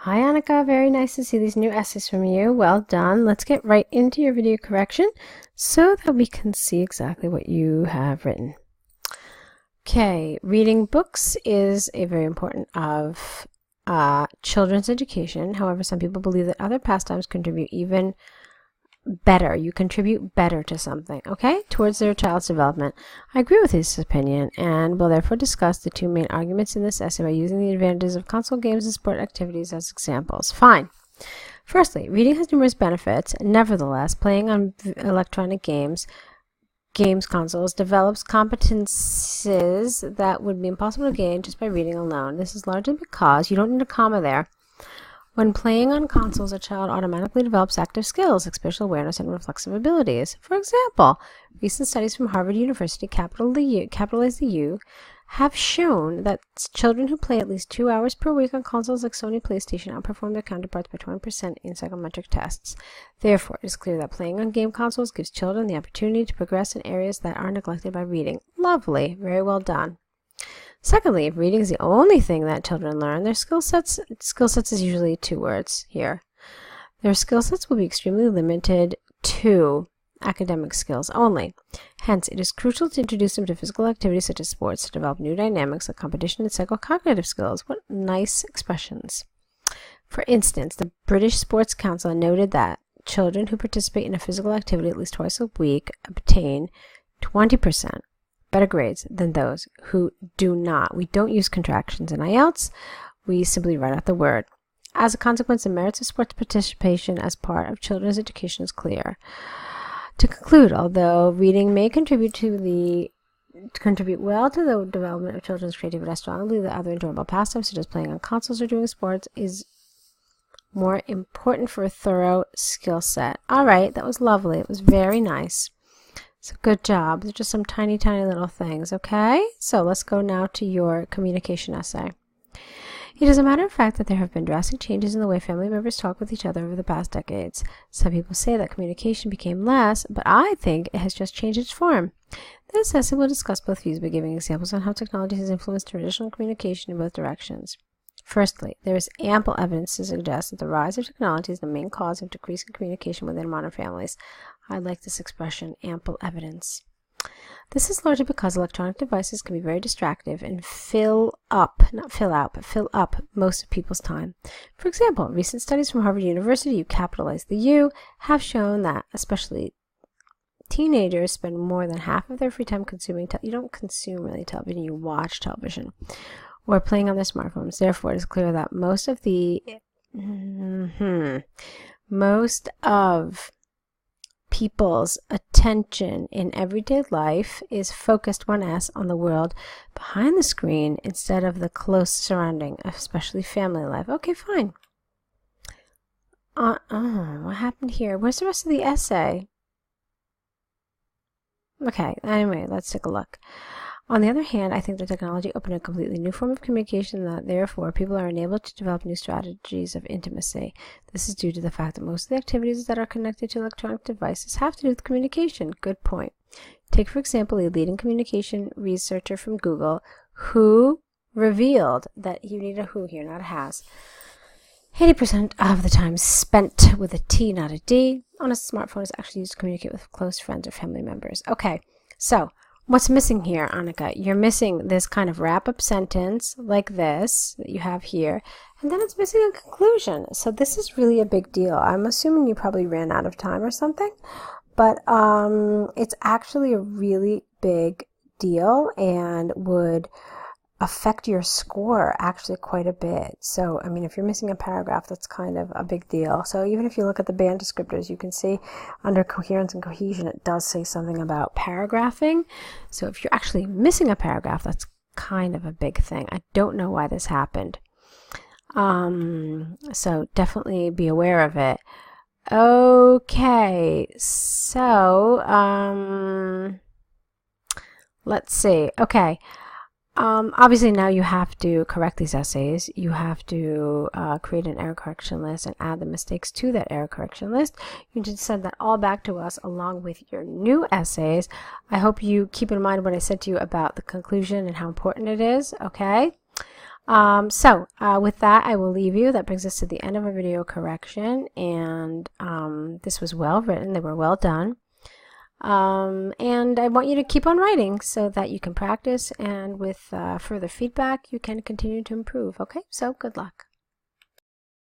Hi Annika, very nice to see these new essays from you. Well done. Let's get right into your video correction so that we can see exactly what you have written. Okay, reading books is a very important of children's education. However, some people believe that other pastimes contribute even better. You contribute better to something, okay, towards their child's development. I agree with this opinion and will therefore discuss the two main arguments in this essay by using the advantages of console games and sport activities as examples. Fine. Firstly, reading has numerous benefits. Nevertheless, playing on electronic games consoles develops competences that would be impossible to gain just by reading alone. This is largely because you don't need a comma there. When playing on consoles, a child automatically develops active skills, like spatial awareness and reflexive abilities. For example, recent studies from Harvard University, capitalize the U, have shown that children who play at least 2 hours per week on consoles like Sony PlayStation outperform their counterparts by 20% in psychometric tests. Therefore, it is clear that playing on game consoles gives children the opportunity to progress in areas that are neglected by reading. Lovely. Very well done. Secondly, if reading is the only thing that children learn, their skill sets is usually 2 words here. Their skill sets will be extremely limited to academic skills only. Hence, it is crucial to introduce them to physical activities such as sports to develop new dynamics like competition and psychocognitive skills. What nice expressions. For instance, the British Sports Council noted that children who participate in a physical activity at least twice a week obtain 20% better grades than those who do not. We don't use contractions in IELTS. We simply write out the word. As a consequence, the merits of sports participation as part of children's education is clear. To conclude, although reading may contribute well to the development of children's creativity, I strongly believe that other enjoyable pastimes such as playing on consoles or doing sports is more important for a thorough skill set. All right, that was lovely. It was very nice. So good job. They're just some tiny, tiny little things, okay? So let's go now to your communication essay. It is a matter of fact that there have been drastic changes in the way family members talk with each other over the past decades. Some people say that communication became less, but I think it has just changed its form. This essay will discuss both views by giving examples on how technology has influenced traditional communication in both directions. Firstly, there is ample evidence to suggest that the rise of technology is the main cause of decreasing communication within modern families. I like this expression, ample evidence. This is largely because electronic devices can be very distractive and fill up most of people's time. For example, recent studies from Harvard University, you capitalize the U, have shown that especially teenagers spend more than half of their free time consuming you don't consume really television, you watch television, or playing on their smartphones. Therefore, it is clear that most of people's attention in everyday life is focused on the world behind the screen instead of the close surrounding, especially family life. Okay, fine. What happened here? Where's the rest of the essay? Okay, anyway, let's take a look. On the other hand, I think that technology opened a completely new form of communication that, therefore, people are enabled to develop new strategies of intimacy. This is due to the fact that most of the activities that are connected to electronic devices have to do with communication. Good point. Take, for example, a leading communication researcher from Google who revealed that you need a who here, not a has. 80% of the time spent with a T, not a D, on a smartphone is actually used to communicate with close friends or family members. Okay, so what's missing here, Annika? You're missing this kind of wrap-up sentence like this that you have here, and then it's missing a conclusion. So this is really a big deal. I'm assuming you probably ran out of time or something, but it's actually a really big deal and would affect your score actually quite a bit. So, I mean, if you're missing a paragraph, that's kind of a big deal. So even if you look at the band descriptors, you can see under coherence and cohesion, it does say something about paragraphing. So if you're actually missing a paragraph, that's kind of a big thing. I don't know why this happened. So definitely be aware of it. Okay, so let's see. Okay. Obviously now you have to correct these essays. You have to create an error correction list and add the mistakes to that error correction list. You can send that all back to us along with your new essays. I hope you keep in mind what I said to you about the conclusion and how important it is, okay? With that, I will leave you. That brings us to the end of our video correction, and this was well written. They were well done. And I want you to keep on writing so that you can practice, and with further feedback, you can continue to improve. Okay, so good luck.